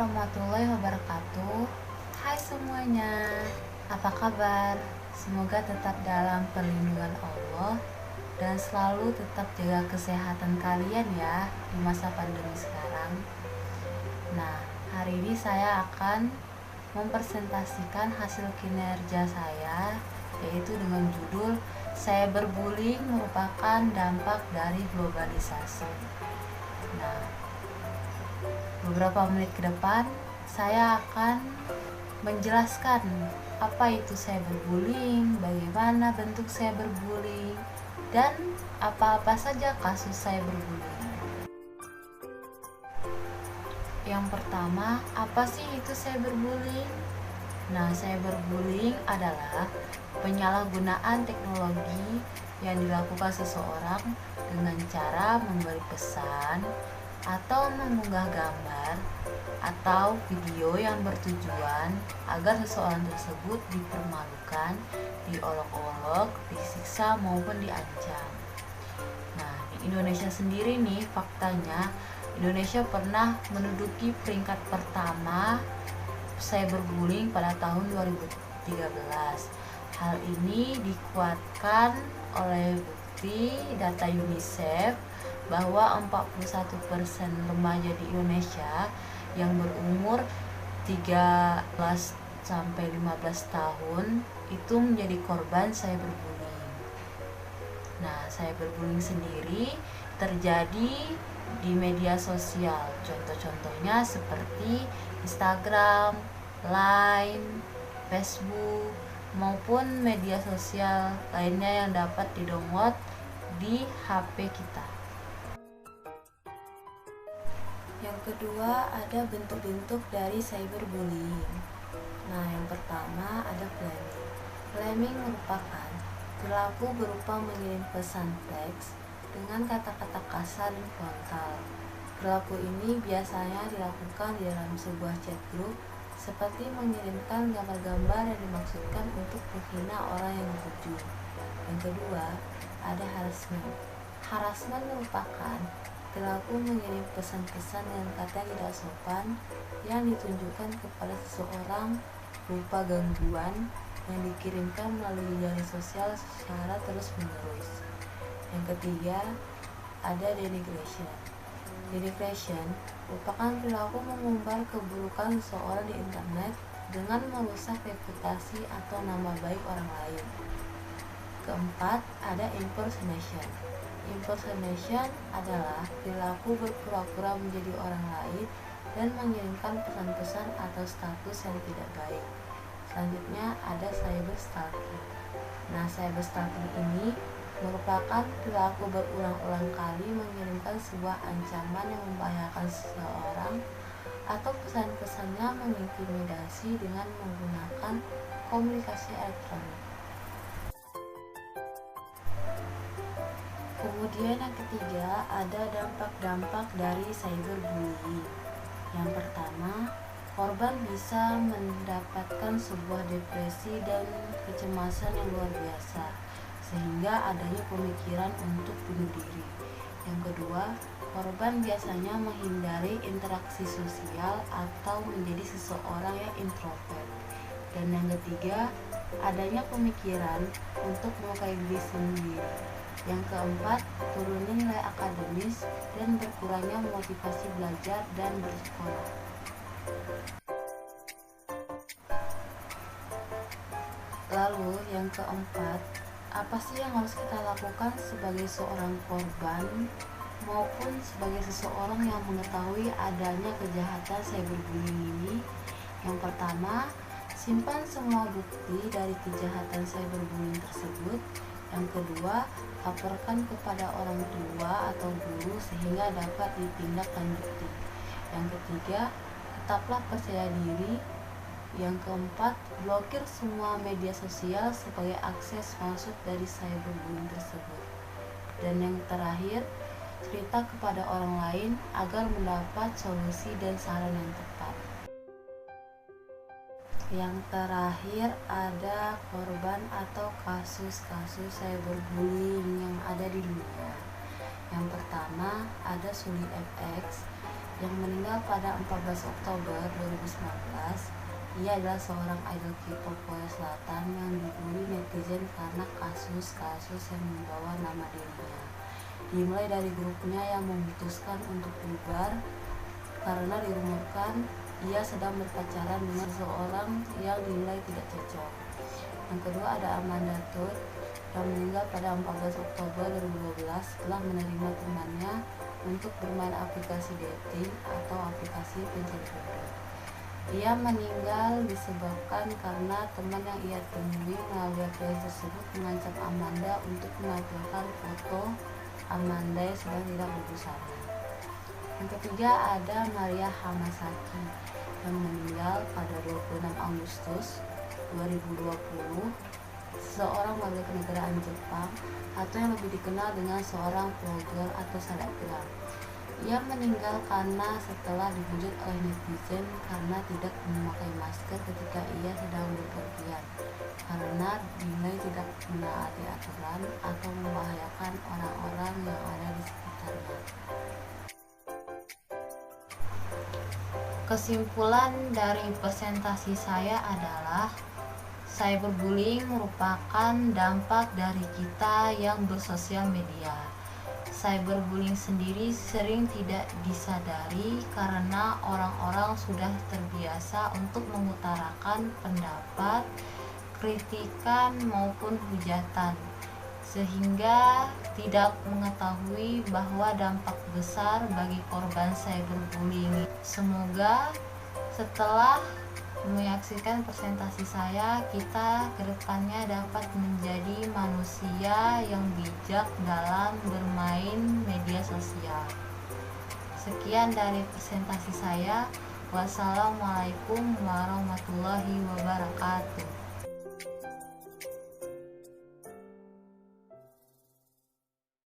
warahmatullahi wabarakatuh. Hai semuanya, apa kabar? Semoga tetap dalam perlindungan Allah dan selalu tetap jaga kesehatan kalian ya di masa pandemi sekarang. Nah, hari ini saya akan mempresentasikan hasil kinerja saya, yaitu dengan judul Cyberbullying merupakan dampak dari globalisasi. Nah, beberapa menit ke depan saya akan menjelaskan apa itu cyberbullying, bagaimana bentuk cyberbullying, dan apa-apa saja kasus cyberbullying. Yang pertama, apa sih itu cyberbullying? Nah, cyberbullying adalah penyalahgunaan teknologi yang dilakukan seseorang dengan cara memberi pesan atau mengunggah gambar atau video yang bertujuan agar seseorang tersebut dipermalukan, diolok-olok, disiksa maupun diancam. Nah, di Indonesia sendiri nih faktanya Indonesia pernah menduduki peringkat pertama cyberbullying pada tahun 2013. Hal ini dikuatkan oleh bukti data UNICEF bahwa 41% remaja di Indonesia yang berumur 13 sampai 15 tahun itu menjadi korban cyberbullying. Nah, cyberbullying sendiri terjadi di media sosial. Contoh-contohnya seperti Instagram, Line, Facebook, maupun media sosial lainnya yang dapat didownload di HP kita. Yang kedua, ada bentuk-bentuk dari cyberbullying. Nah, yang pertama ada flaming. Flaming merupakan perilaku berupa mengirim pesan teks dengan kata-kata kasar dan frontal. Perilaku ini biasanya dilakukan di dalam sebuah chat group, seperti mengirimkan gambar-gambar yang dimaksudkan untuk menghina orang yang dituju. Yang kedua, ada harassment. Harassment merupakan perilaku mengirim pesan-pesan dengan kata yang tidak sopan yang ditunjukkan kepada seseorang berupa gangguan yang dikirimkan melalui jaring sosial secara terus-menerus. Yang ketiga, ada denigration. Denigration merupakan perilaku mengumbar keburukan seseorang di internet dengan merusak reputasi atau nama baik orang lain. Keempat, ada impersonation. Impersonation adalah perilaku berpura-pura menjadi orang lain dan mengirimkan pesan-pesan atau status yang tidak baik. Selanjutnya ada cyberstalking. Nah, cyberstalking ini merupakan perilaku berulang-ulang kali mengirimkan sebuah ancaman yang membahayakan seseorang atau pesan-pesannya mengintimidasi dengan menggunakan komunikasi elektronik. Kemudian yang ketiga, ada dampak-dampak dari cyberbullying. Yang pertama, korban bisa mendapatkan sebuah depresi dan kecemasan yang luar biasa, sehingga adanya pemikiran untuk bunuh diri. Yang kedua, korban biasanya menghindari interaksi sosial atau menjadi seseorang yang introvert. Dan yang ketiga, adanya pemikiran untuk melukai diri sendiri. Yang keempat, turunnya nilai akademis dan berkurangnya motivasi belajar dan bersekolah. Lalu yang keempat, apa sih yang harus kita lakukan sebagai seorang korban maupun sebagai seseorang yang mengetahui adanya kejahatan cyberbullying ini? Yang pertama, simpan semua bukti dari kejahatan cyberbullying tersebut. Yang kedua, laporkan kepada orang tua atau guru sehingga dapat ditindaklanjuti. Yang ketiga, tetaplah percaya diri. Yang keempat, blokir semua media sosial sebagai akses masuk dari cyberbullying tersebut. Dan yang terakhir, cerita kepada orang lain agar mendapat solusi dan saran yang tepat. Yang terakhir, ada korban atau kasus-kasus cyberbullying yang ada di dunia. Yang pertama, ada Sully FX yang meninggal pada 14 Oktober 2019. Ia adalah seorang idol K-pop Korea Selatan yang dibully netizen karena kasus-kasus yang membawa nama dirinya. Dimulai dari grupnya yang memutuskan untuk bubar karena dirumorkan ia sedang berpacaran dengan seseorang yang dinilai tidak cocok. Yang kedua ada Amanda Todd yang meninggal pada 14 Oktober 2012 setelah menerima temannya untuk bermain aplikasi dating atau aplikasi pencari jodoh. Ia meninggal disebabkan karena teman yang ia temui melalui aplikasi tersebut mengancam Amanda untuk menampilkan foto Amanda yang sedang tidak berbusana. Yang ketiga ada Maria Hamasaki yang meninggal pada 26 Agustus 2020, seorang warga kenegaraan Jepang atau yang lebih dikenal dengan seorang vlogger atau selebgram. Ia meninggal karena setelah dihujat oleh netizen karena tidak memakai masker ketika ia sedang bepergian karena dinilai tidak menaati aturan atau membahayakan orang-orang yang ada di sekitarnya. Kesimpulan dari presentasi saya adalah cyberbullying merupakan dampak dari kita yang bersosial media. Cyberbullying sendiri sering tidak disadari karena orang-orang sudah terbiasa untuk mengutarakan pendapat, kritikan maupun hujatan, sehingga tidak mengetahui bahwa dampak besar bagi korban cyberbullying. Semoga setelah menyaksikan presentasi saya, kita kedepannya dapat menjadi manusia yang bijak dalam bermain media sosial. Sekian dari presentasi saya. Wassalamualaikum warahmatullahi wabarakatuh.